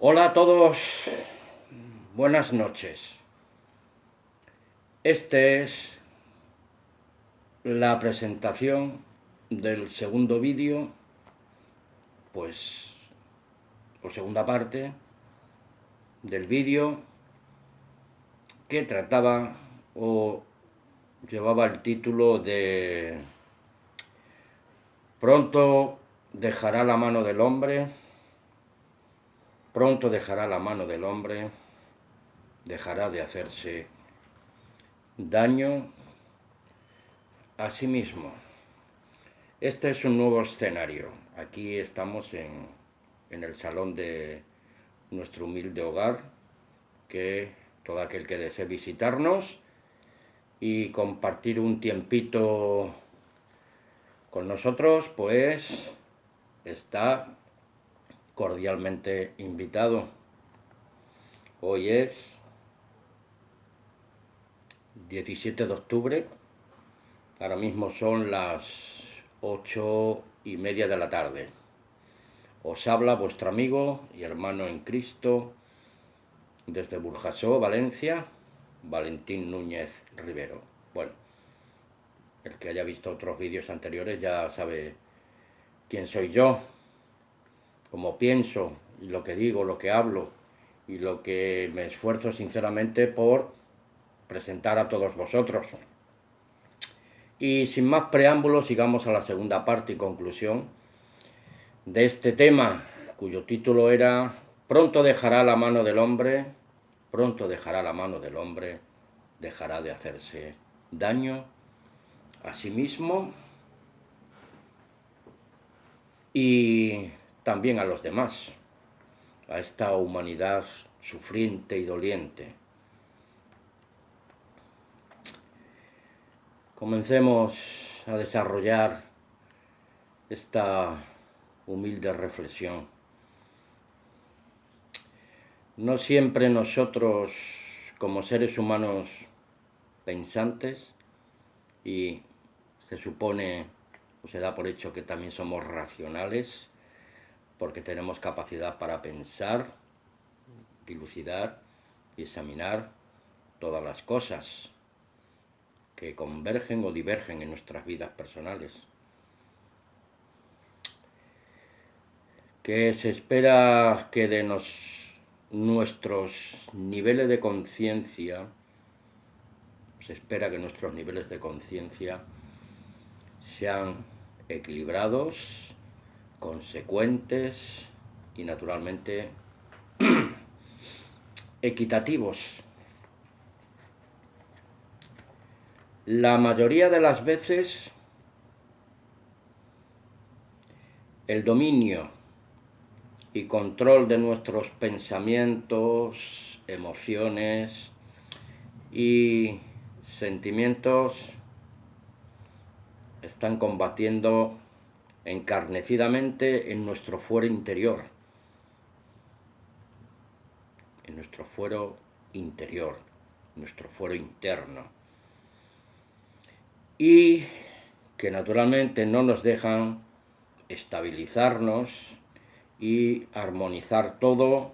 Hola a todos, buenas noches. Esta es la presentación del segundo vídeo, o segunda parte del vídeo que trataba o llevaba el título de Pronto dejará la mano del hombre. Pronto dejará la mano del hombre, dejará de hacerse daño a sí mismo. Este es un nuevo escenario. Aquí estamos en el salón de nuestro humilde hogar, que todo aquel que desee visitarnos y compartir un tiempito con nosotros, pues está cordialmente invitado. Hoy es 17 de octubre, ahora mismo son las 8:30 de la tarde. Os habla vuestro amigo y hermano en Cristo desde Burjasó, Valencia, Valentín Núñez Rivero. Bueno, el que haya visto otros vídeos anteriores ya sabe quién soy yo, cómo pienso y lo que digo, lo que hablo y lo que me esfuerzo sinceramente por presentar a todos vosotros. Y sin más preámbulos, sigamos a la segunda parte y conclusión de este tema, cuyo título era Pronto dejará la mano del hombre, pronto dejará la mano del hombre, dejará de hacerse daño a sí mismo y también a los demás, a esta humanidad sufriente y doliente. Comencemos a desarrollar esta humilde reflexión. No siempre nosotros, como seres humanos pensantes, y se supone o se da por hecho que también somos racionales, porque tenemos capacidad para pensar, dilucidar y examinar todas las cosas que convergen o divergen en nuestras vidas personales. Que se espera que de nuestros niveles de conciencia, se espera que nuestros niveles de conciencia sean equilibrados, consecuentes y naturalmente equitativos. La mayoría de las veces el dominio y control de nuestros pensamientos, emociones y sentimientos están combatiendo encarnecidamente en nuestro fuero interior, nuestro fuero interno, y que naturalmente no nos dejan estabilizarnos y armonizar todo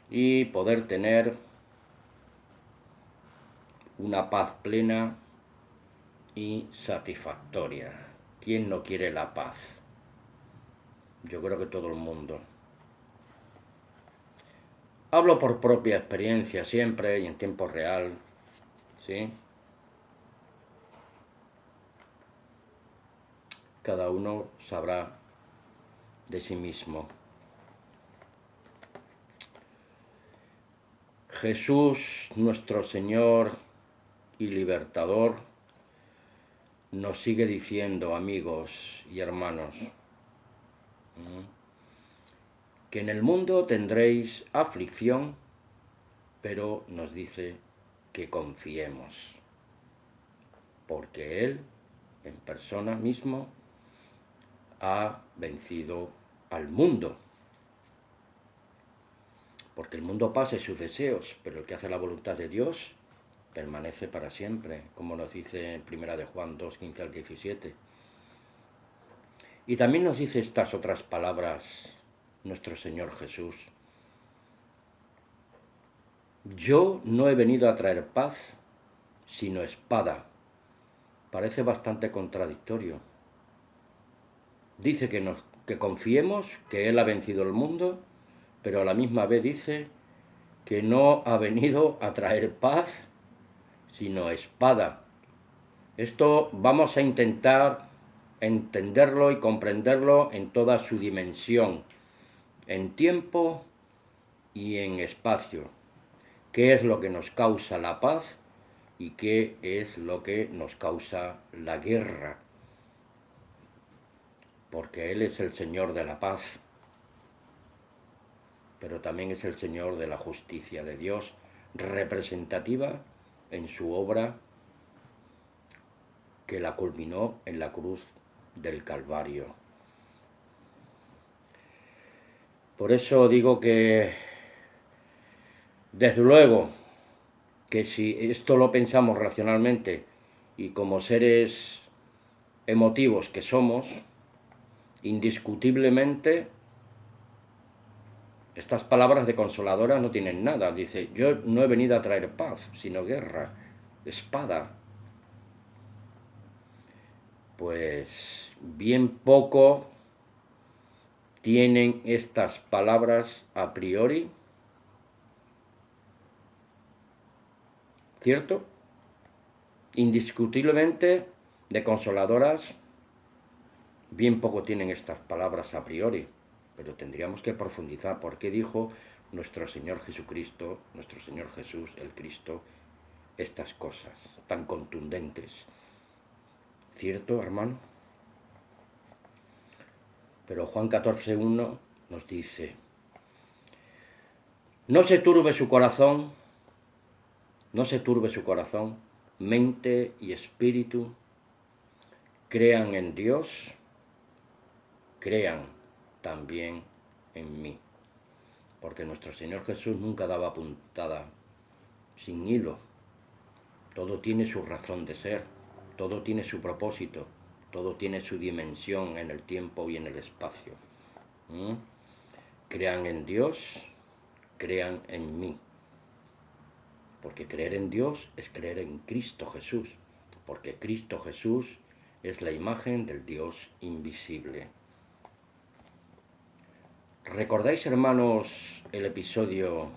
y poder tener una paz plena y satisfactoria. ¿Quién no quiere la paz? Yo creo que todo el mundo. Hablo por propia experiencia siempre y en tiempo real, ¿sí? Cada uno sabrá de sí mismo. Jesús, nuestro Señor y Libertador, nos sigue diciendo, amigos y hermanos, que en el mundo tendréis aflicción, pero nos dice que confiemos, porque Él, en persona mismo, ha vencido al mundo. Porque el mundo pasa y sus deseos, pero el que hace la voluntad de Dios permanece para siempre, como nos dice en 1 de Juan 2, 15 al 17. Y también nos dice estas otras palabras nuestro Señor Jesús: Yo no he venido a traer paz, sino espada. Parece bastante contradictorio. Dice que confiemos, que Él ha vencido el mundo, pero a la misma vez dice que no ha venido a traer paz, sino espada. Esto vamos a intentar entenderlo y comprenderlo en toda su dimensión, en tiempo y en espacio. ¿Qué es lo que nos causa la paz y qué es lo que nos causa la guerra? Porque Él es el Señor de la paz, pero también es el Señor de la justicia de Dios, representativa en su obra que la culminó en la cruz del Calvario. Por eso digo que, desde luego, que si esto lo pensamos racionalmente y como seres emotivos que somos, indiscutiblemente estas palabras de consoladora no tienen nada. Dice, yo no he venido a traer paz, sino guerra, espada. Pues bien poco tienen estas palabras a priori, ¿cierto? Indiscutiblemente de consoladoras, bien poco tienen estas palabras a priori, pero tendríamos que profundizar por qué dijo nuestro Señor Jesucristo, nuestro Señor Jesús, el Cristo, estas cosas tan contundentes. ¿Cierto, hermano? Pero Juan 14:1 nos dice, no se turbe su corazón, mente y espíritu, crean en Dios, crean también en mí. Porque nuestro Señor Jesús nunca daba puntada sin hilo. Todo tiene su razón de ser, todo tiene su propósito, todo tiene su dimensión en el tiempo y en el espacio. Crean en Dios, crean en mí. Porque creer en Dios es creer en Cristo Jesús, porque Cristo Jesús es la imagen del Dios invisible. ¿Recordáis, hermanos, el episodio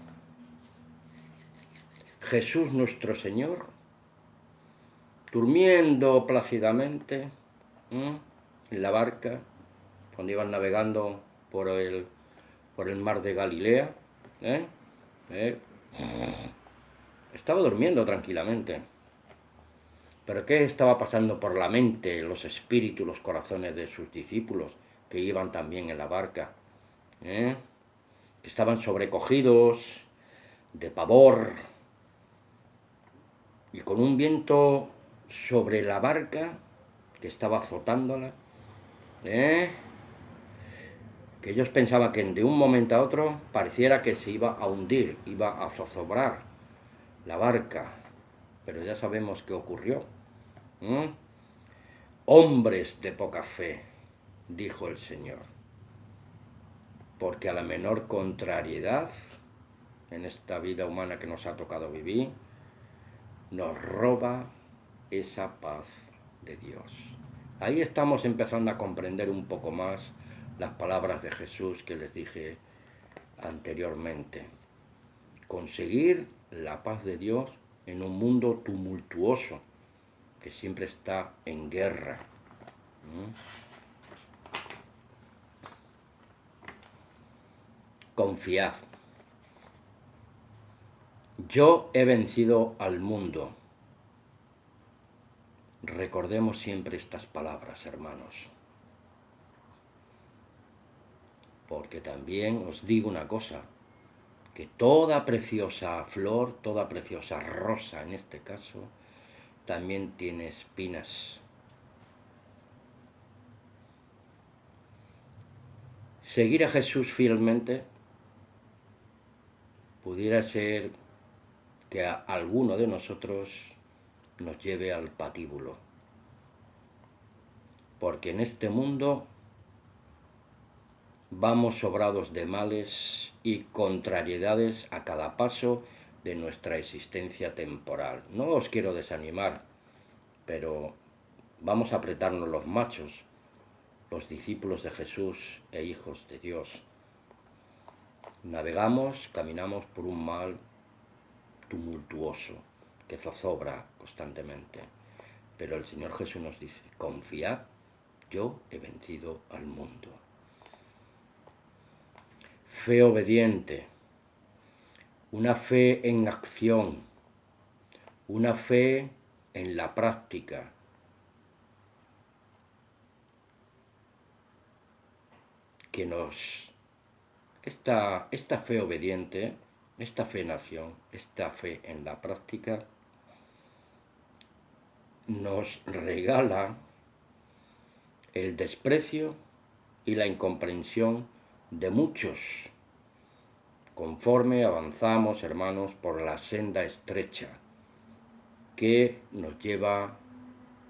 Jesús nuestro Señor, durmiendo plácidamente en la barca, cuando iban navegando por el mar de Galilea? Estaba durmiendo tranquilamente. ¿Pero qué estaba pasando por la mente, los espíritus, los corazones de sus discípulos, que iban también en la barca? Que estaban sobrecogidos de pavor y con un viento sobre la barca que estaba azotándola, que ellos pensaban que de un momento a otro pareciera que se iba a hundir, iba a zozobrar la barca, pero ya sabemos qué ocurrió. Hombres de poca fe, dijo el Señor, porque a la menor contrariedad en esta vida humana que nos ha tocado vivir, nos roba esa paz de Dios. Ahí estamos empezando a comprender un poco más las palabras de Jesús que les dije anteriormente. Conseguir la paz de Dios en un mundo tumultuoso que siempre está en guerra. Confiad. Yo he vencido al mundo. Recordemos siempre estas palabras, hermanos. Porque también os digo una cosa, que toda preciosa flor, toda preciosa rosa en este caso, también tiene espinas. Seguir a Jesús fielmente pudiera ser que a alguno de nosotros nos lleve al patíbulo. Porque en este mundo vamos sobrados de males y contrariedades a cada paso de nuestra existencia temporal. No os quiero desanimar, pero vamos a apretarnos los machos, los discípulos de Jesús e hijos de Dios. Navegamos, caminamos por un mar tumultuoso que zozobra constantemente. Pero el Señor Jesús nos dice, confiad, yo he vencido al mundo. Fe obediente, una fe en acción, una fe en la práctica. Que esta fe obediente, esta fe en acción, esta fe en la práctica, nos regala el desprecio y la incomprensión de muchos, conforme avanzamos, hermanos, por la senda estrecha que nos lleva,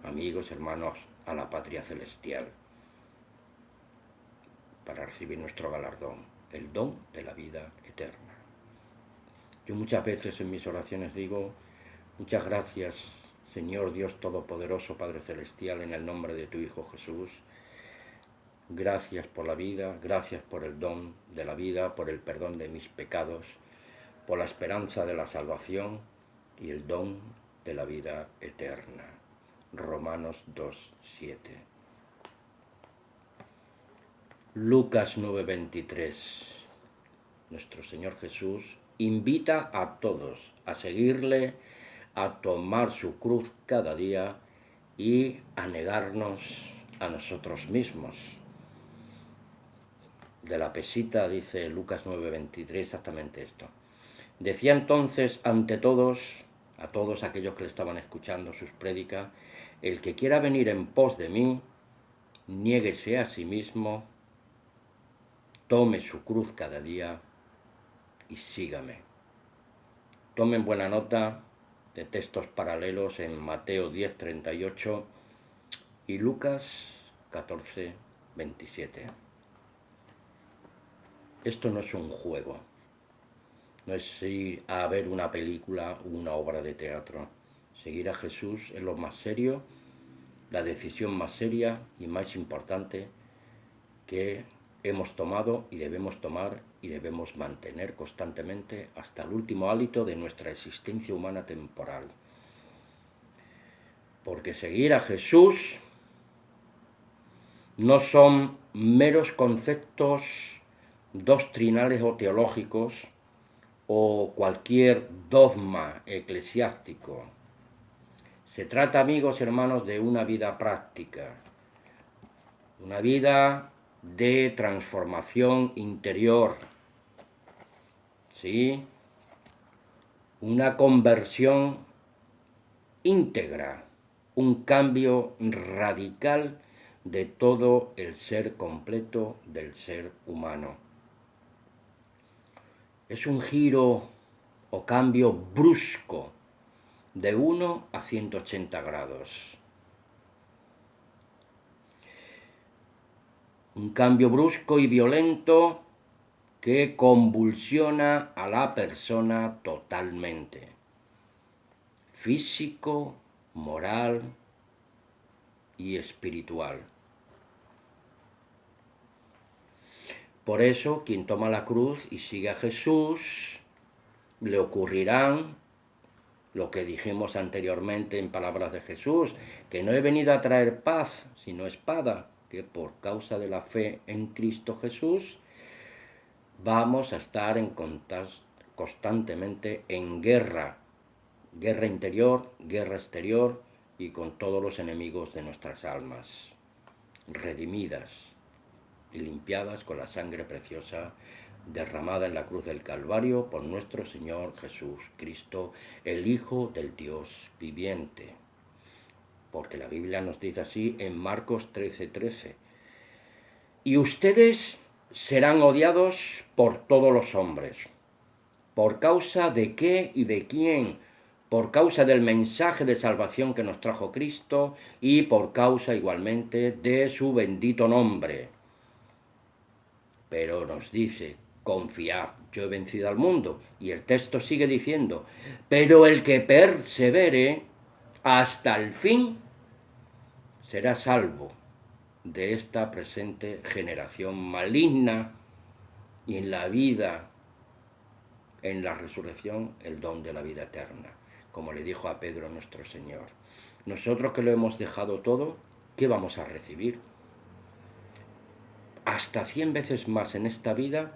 amigos, hermanos, a la patria celestial, para recibir nuestro galardón, el don de la vida eterna. Yo muchas veces en mis oraciones digo, muchas gracias, Señor Dios Todopoderoso, Padre Celestial, en el nombre de tu Hijo Jesús. Gracias por la vida, gracias por el don de la vida, por el perdón de mis pecados, por la esperanza de la salvación y el don de la vida eterna. Romanos 2:7. Lucas 9:23. Nuestro Señor Jesús invita a todos a seguirle, a tomar su cruz cada día y a negarnos a nosotros mismos. De la pesita dice Lucas 9:23 exactamente esto. Decía entonces ante todos, a todos aquellos que le estaban escuchando sus prédicas, el que quiera venir en pos de mí, niéguese a sí mismo, tome su cruz cada día y sígame. Tomen buena nota de textos paralelos en Mateo 10:38 y Lucas 14:27. Esto no es un juego, no es ir a ver una película o una obra de teatro. Seguir a Jesús es lo más serio, la decisión más seria y más importante que hemos tomado y debemos tomar y debemos mantener constantemente hasta el último hálito de nuestra existencia humana temporal. Porque seguir a Jesús no son meros conceptos doctrinales o teológicos o cualquier dogma eclesiástico. Se trata, amigos, hermanos, de una vida práctica, una vida de transformación interior, ¿sí? Una conversión íntegra, un cambio radical de todo el ser completo del ser humano. Es un giro o cambio brusco de 1 a 180 grados. Un cambio brusco y violento que convulsiona a la persona totalmente. Físico, moral y espiritual. Por eso, quien toma la cruz y sigue a Jesús, le ocurrirán lo que dijimos anteriormente en palabras de Jesús, que no he venido a traer paz, sino espada, que por causa de la fe en Cristo Jesús vamos a estar constantemente en guerra interior, guerra exterior y con todos los enemigos de nuestras almas, redimidas y limpiadas con la sangre preciosa derramada en la cruz del Calvario por nuestro Señor Jesús Cristo, el Hijo del Dios viviente. Porque la Biblia nos dice así en Marcos 13:13. Y ustedes serán odiados por todos los hombres. ¿Por causa de qué y de quién? Por causa del mensaje de salvación que nos trajo Cristo y por causa igualmente de su bendito nombre. Pero nos dice, confiad, yo he vencido al mundo. Y el texto sigue diciendo, pero el que persevere hasta el fin será salvo de esta presente generación maligna, y en la vida, en la resurrección, el don de la vida eterna, como le dijo a Pedro nuestro Señor. Nosotros que lo hemos dejado todo, ¿qué vamos a recibir? Hasta 100 veces más en esta vida.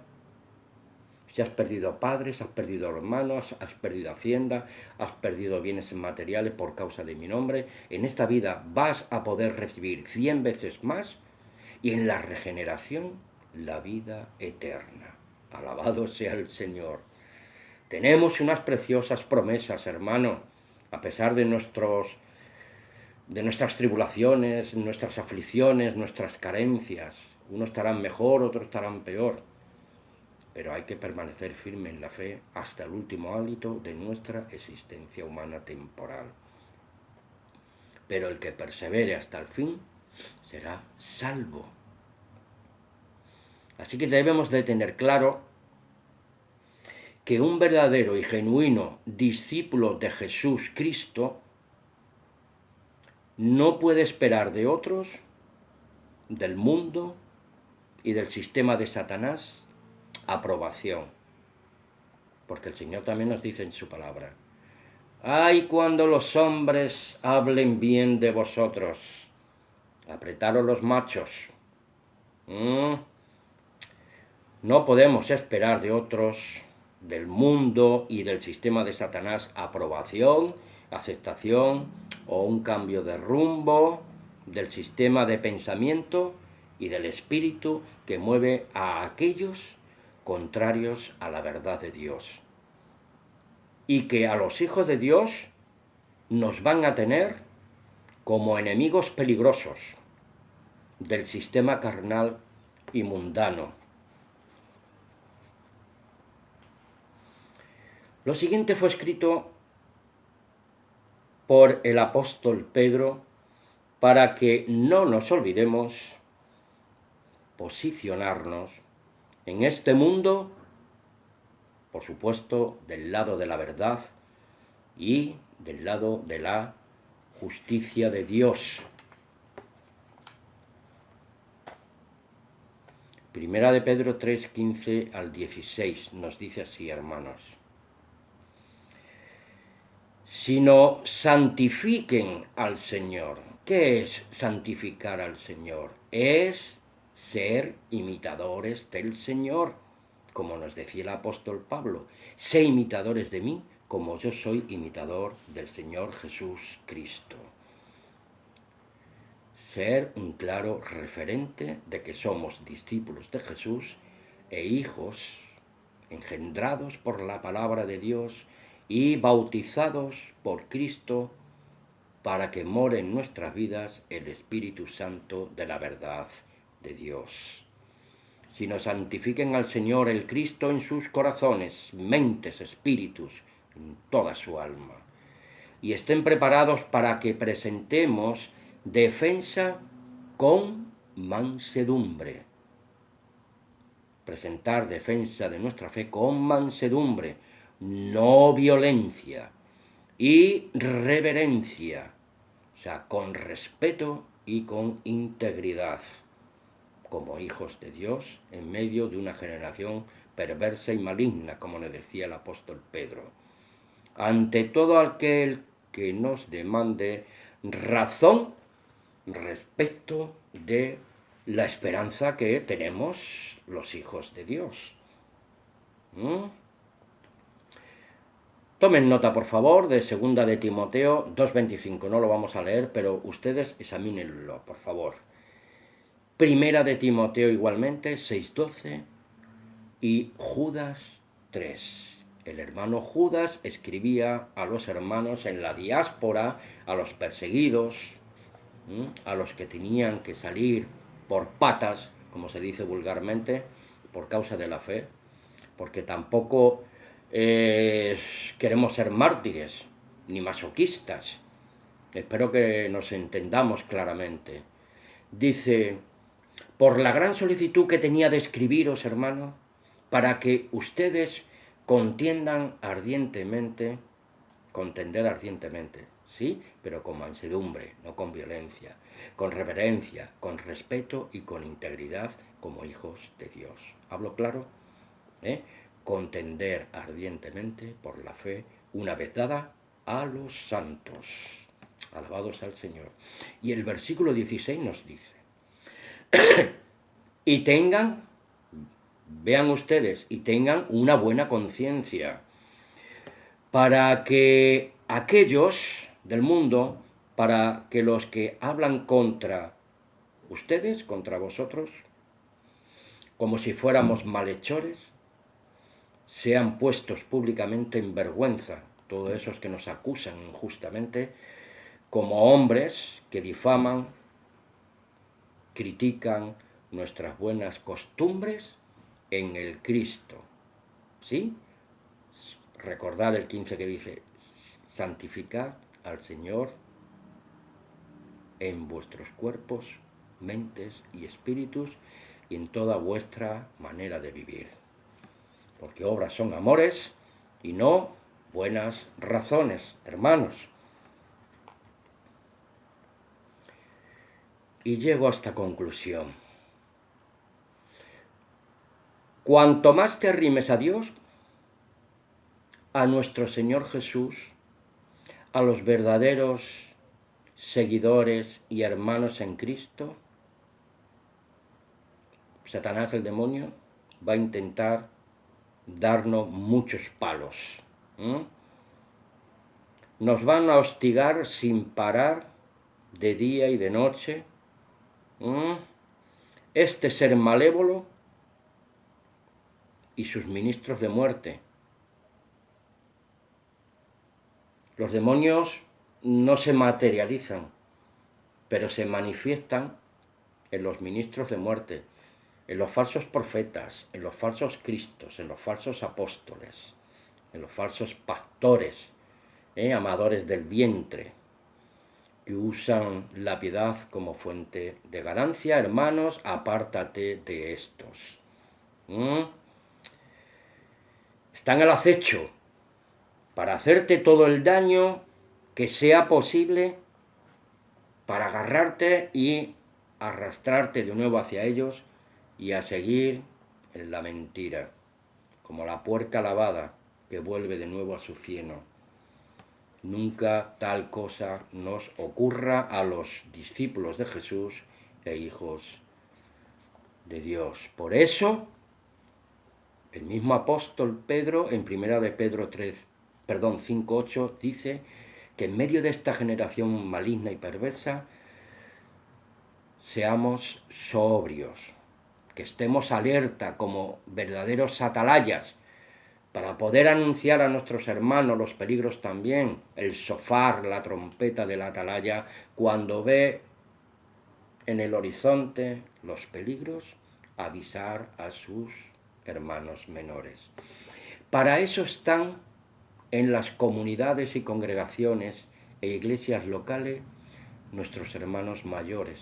Si has perdido padres, has perdido hermanos, has perdido hacienda, has perdido bienes materiales por causa de mi nombre, en esta vida vas a poder recibir 100 veces más, y en la regeneración, la vida eterna. Alabado sea el Señor. Tenemos unas preciosas promesas, hermano, a pesar de nuestras tribulaciones, nuestras aflicciones, nuestras carencias. Unos estarán mejor, otros estarán peor. Pero hay que permanecer firme en la fe hasta el último hálito de nuestra existencia humana temporal. Pero el que persevere hasta el fin será salvo. Así que debemos de tener claro que un verdadero y genuino discípulo de Jesús Cristo no puede esperar de otros, del mundo y del sistema de Satanás, aprobación. Porque el Señor también nos dice en su palabra, ay, cuando los hombres hablen bien de vosotros, apretaros los machos. No podemos esperar de otros, del mundo y del sistema de Satanás, aprobación, aceptación o un cambio de rumbo del sistema de pensamiento y del espíritu que mueve a aquellos contrarios a la verdad de Dios. Y que a los hijos de Dios nos van a tener como enemigos peligrosos del sistema carnal y mundano. Lo siguiente fue escrito por el apóstol Pedro para que no nos olvidemos posicionarnos en este mundo, por supuesto, del lado de la verdad y del lado de la justicia de Dios. Primera de Pedro 3, 15 al 16 nos dice así, hermanos. Sino santifiquen al Señor. ¿Qué es santificar al Señor? Es ser imitadores del Señor, como nos decía el apóstol Pablo. Sé imitadores de mí, como yo soy imitador del Señor Jesús Cristo. Ser un claro referente de que somos discípulos de Jesús e hijos engendrados por la palabra de Dios y bautizados por Cristo para que more en nuestras vidas el Espíritu Santo de la verdad de Dios. Si nos santifiquen al Señor el Cristo en sus corazones, mentes, espíritus, en toda su alma, y estén preparados para que presentemos defensa con mansedumbre. Presentar defensa de nuestra fe con mansedumbre, no violencia, y reverencia, o sea, con respeto y con integridad, como hijos de Dios en medio de una generación perversa y maligna, como le decía el apóstol Pedro. Ante todo aquel que nos demande razón respecto de la esperanza que tenemos los hijos de Dios. Tomen nota, por favor, de 2 de Timoteo 2:25. No lo vamos a leer, pero ustedes examínenlo, por favor. Primera de Timoteo igualmente, 6:12, y Judas 3. El hermano Judas escribía a los hermanos en la diáspora, a los perseguidos, a los que tenían que salir por patas, como se dice vulgarmente, por causa de la fe, porque tampoco queremos ser mártires, ni masoquistas. Espero que nos entendamos claramente. Dice, por la gran solicitud que tenía de escribiros, hermano, para que ustedes contender ardientemente, ¿sí? Pero con mansedumbre, no con violencia, con reverencia, con respeto y con integridad como hijos de Dios. ¿Hablo claro? Contender ardientemente por la fe una vez dada a los santos. Alabados al Señor. Y el versículo 16 nos dice, y tengan, vean ustedes, y tengan una buena conciencia, para que aquellos del mundo, para que los que hablan contra ustedes, contra vosotros, como si fuéramos malhechores, sean puestos públicamente en vergüenza, todos esos que nos acusan injustamente, como hombres que difaman, critican nuestras buenas costumbres en el Cristo. ¿Sí? Recordad el 15 que dice, santificad al Señor en vuestros cuerpos, mentes y espíritus y en toda vuestra manera de vivir. Porque obras son amores y no buenas razones, hermanos. Y llego a esta conclusión. Cuanto más te arrimes a Dios, a nuestro Señor Jesús, a los verdaderos seguidores y hermanos en Cristo, Satanás, el demonio, va a intentar darnos muchos palos. Nos van a hostigar sin parar de día y de noche. Este ser malévolo y sus ministros de muerte. Los demonios no se materializan, pero se manifiestan en los ministros de muerte, en los falsos profetas, en los falsos cristos, en los falsos apóstoles, en los falsos pastores, amadores del vientre, que usan la piedad como fuente de ganancia. Hermanos, apártate de estos. Están al acecho para hacerte todo el daño que sea posible, para agarrarte y arrastrarte de nuevo hacia ellos y a seguir en la mentira, como la puerca lavada que vuelve de nuevo a su cieno. Nunca tal cosa nos ocurra a los discípulos de Jesús e hijos de Dios. Por eso, el mismo apóstol Pedro, en 1 de Pedro 5:8, dice que en medio de esta generación maligna y perversa, seamos sobrios, que estemos alerta como verdaderos atalayas, para poder anunciar a nuestros hermanos los peligros también, el shofar, la trompeta de la atalaya, cuando ve en el horizonte los peligros, avisar a sus hermanos menores. Para eso están en las comunidades y congregaciones e iglesias locales nuestros hermanos mayores,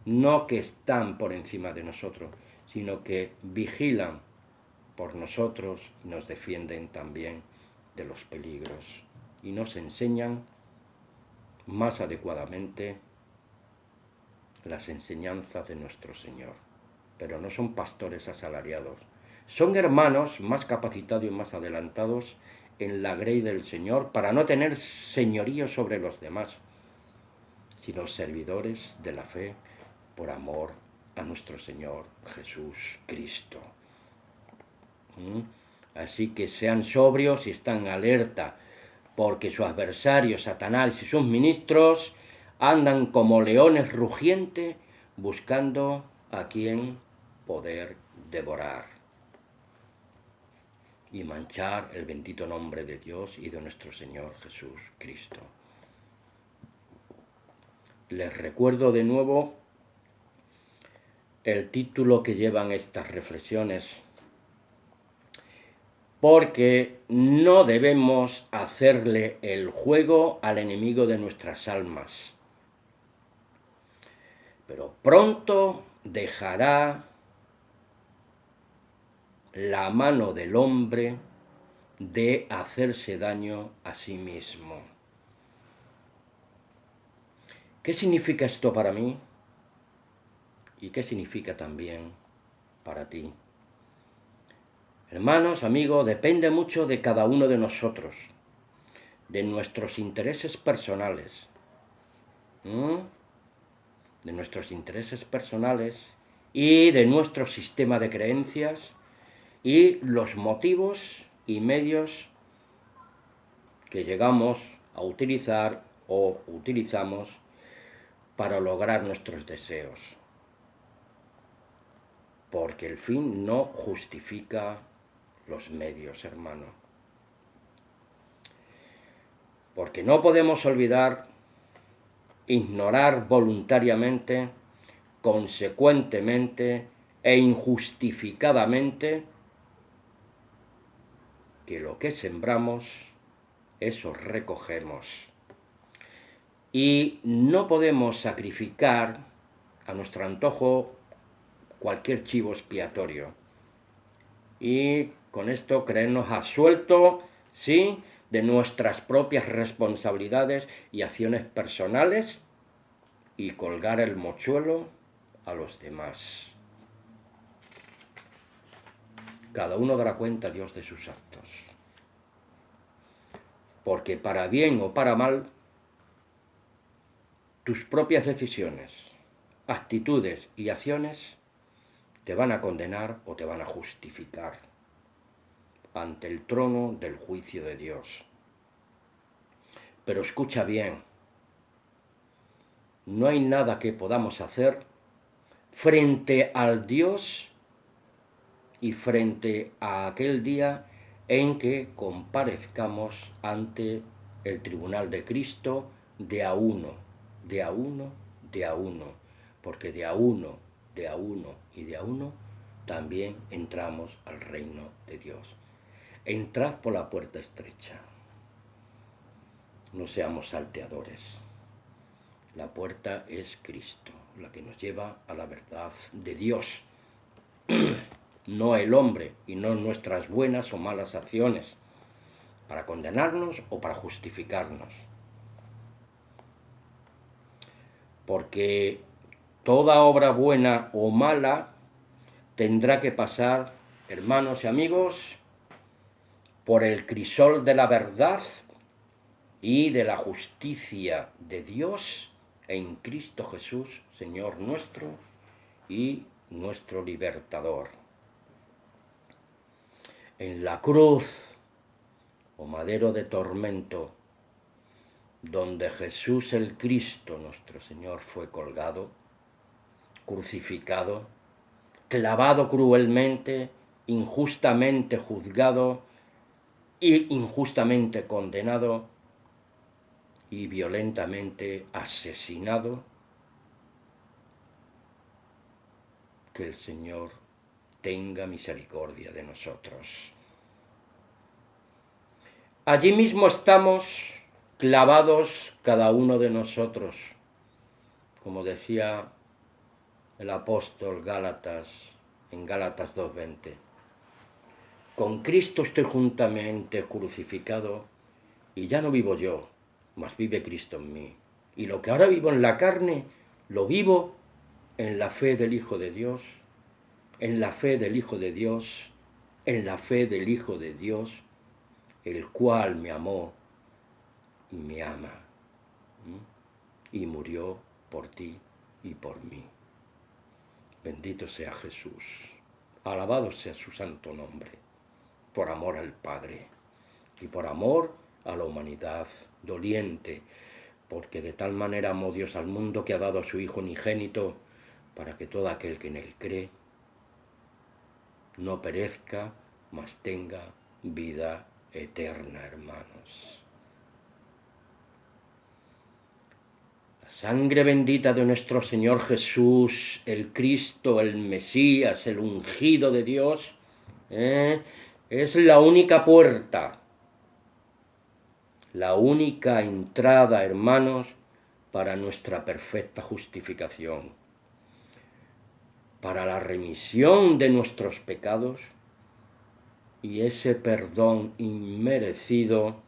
no que están por encima de nosotros, sino que vigilan por nosotros y nos defienden también de los peligros y nos enseñan más adecuadamente las enseñanzas de nuestro Señor. Pero no son pastores asalariados, son hermanos más capacitados y más adelantados en la grey del Señor para no tener señorío sobre los demás, sino servidores de la fe por amor a nuestro Señor Jesús Cristo. Así que sean sobrios y están alerta, porque su adversario Satanás y sus ministros andan como leones rugientes buscando a quien poder devorar y manchar el bendito nombre de Dios y de nuestro Señor Jesús Cristo. Les recuerdo de nuevo el título que llevan estas reflexiones, porque no debemos hacerle el juego al enemigo de nuestras almas, pero pronto dejará la mano del hombre de hacerse daño a sí mismo. ¿Qué significa esto para mí? ¿Y qué significa también para ti? Hermanos, amigos, depende mucho de cada uno de nosotros, de nuestros intereses personales, de nuestros intereses personales y de nuestro sistema de creencias y los motivos y medios que llegamos a utilizar o utilizamos para lograr nuestros deseos. Porque el fin no justifica los medios, hermano. Porque no podemos olvidar, ignorar voluntariamente, consecuentemente e injustificadamente que lo que sembramos, eso recogemos. Y no podemos sacrificar a nuestro antojo cualquier chivo expiatorio. Y con esto creernos absueltos, sí, de nuestras propias responsabilidades y acciones personales y colgar el mochuelo a los demás. Cada uno dará cuenta a Dios de sus actos. Porque para bien o para mal, tus propias decisiones, actitudes y acciones te van a condenar o te van a justificar ante el trono del juicio de Dios. Pero escucha bien, no hay nada que podamos hacer frente al Dios y frente a aquel día en que comparezcamos ante el tribunal de Cristo de a uno, de a uno, de a uno, porque de a uno, de a uno y de a uno también entramos al reino de Dios. Entrad por la puerta estrecha, no seamos salteadores. La puerta es Cristo, la que nos lleva a la verdad de Dios, no el hombre y no nuestras buenas o malas acciones, para condenarnos o para justificarnos. Porque toda obra buena o mala tendrá que pasar, hermanos y amigos, por el crisol de la verdad y de la justicia de Dios en Cristo Jesús, Señor nuestro y nuestro libertador. En la cruz o madero de tormento, donde Jesús el Cristo, nuestro Señor, fue colgado, crucificado, clavado cruelmente, injustamente juzgado y injustamente condenado y violentamente asesinado, que el Señor tenga misericordia de nosotros. Allí mismo estamos clavados cada uno de nosotros, como decía el apóstol Gálatas, en Gálatas 2:20. Con Cristo estoy juntamente crucificado y ya no vivo yo, mas vive Cristo en mí. Y lo que ahora vivo en la carne, lo vivo en la fe del Hijo de Dios, en la fe del Hijo de Dios, en la fe del Hijo de Dios, el cual me amó y me ama, y murió por ti y por mí. Bendito sea Jesús, alabado sea su santo nombre, por amor al Padre y por amor a la humanidad doliente, porque de tal manera amó Dios al mundo que ha dado a su Hijo unigénito, para que todo aquel que en él cree no perezca, mas tenga vida eterna, hermanos. La sangre bendita de nuestro Señor Jesús, el Cristo, el Mesías, el ungido de Dios, es la única puerta, la única entrada, hermanos, para nuestra perfecta justificación, para la remisión de nuestros pecados y ese perdón inmerecido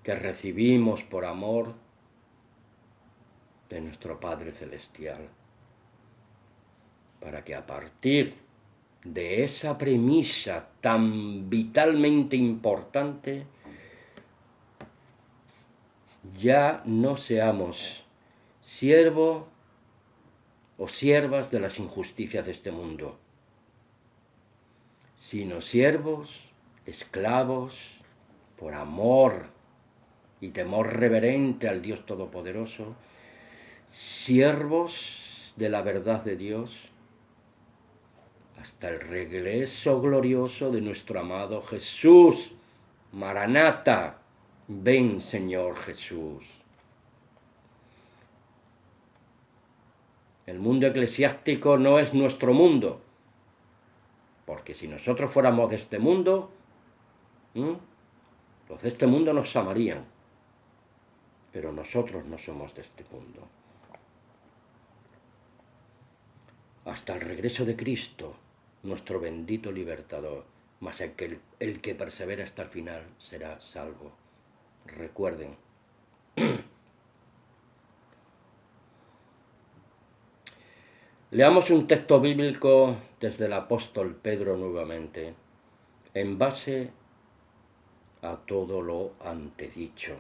que recibimos por amor de nuestro Padre Celestial, para que a partir de esa premisa tan vitalmente importante ya no seamos siervos o siervas de las injusticias de este mundo, sino siervos, esclavos, por amor y temor reverente al Dios Todopoderoso, siervos de la verdad de Dios, hasta el regreso glorioso de nuestro amado Jesús. Maranata, ven Señor Jesús. El mundo eclesiástico no es nuestro mundo, porque si nosotros fuéramos de este mundo, los de este mundo nos amarían, pero nosotros no somos de este mundo. Hasta el regreso de Cristo, nuestro bendito libertador, mas el que persevera hasta el final será salvo. Recuerden. Leamos un texto bíblico desde el apóstol Pedro nuevamente, en base a todo lo antedicho.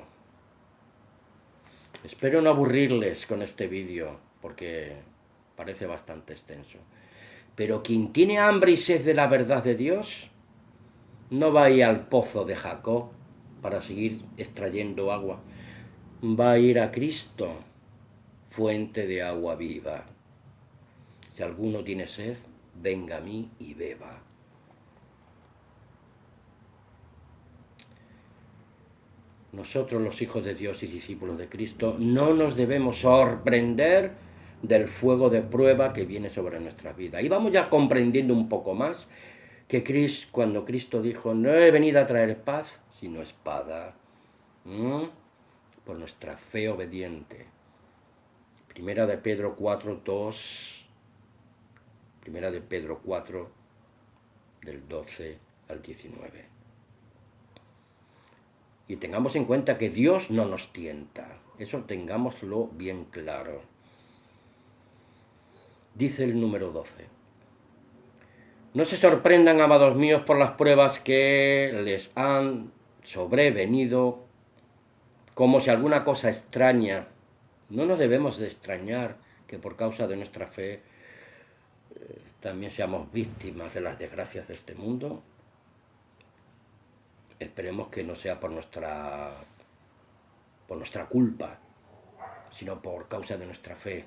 Espero no aburrirles con este vídeo, porque parece bastante extenso. Pero quien tiene hambre y sed de la verdad de Dios, no va a ir al pozo de Jacob para seguir extrayendo agua. Va a ir a Cristo, fuente de agua viva. Si alguno tiene sed, venga a mí y beba. Nosotros, los hijos de Dios y discípulos de Cristo, no nos debemos sorprender del fuego de prueba que viene sobre nuestra vida. Y vamos ya comprendiendo un poco más que cuando Cristo dijo, no he venido a traer paz, sino espada, por nuestra fe obediente. Primera de Pedro 4, 2, Primera de Pedro 4, del 12 al 19. Y tengamos en cuenta que Dios no nos tienta. Eso tengámoslo bien claro. Dice el número 12. No se sorprendan, amados míos, por las pruebas que les han sobrevenido, como si alguna cosa extraña. No nos debemos de extrañar que por causa de nuestra fe también seamos víctimas de las desgracias de este mundo. Esperemos que no sea por nuestra culpa, sino por causa de nuestra fe.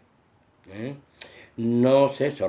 No se sorprendan.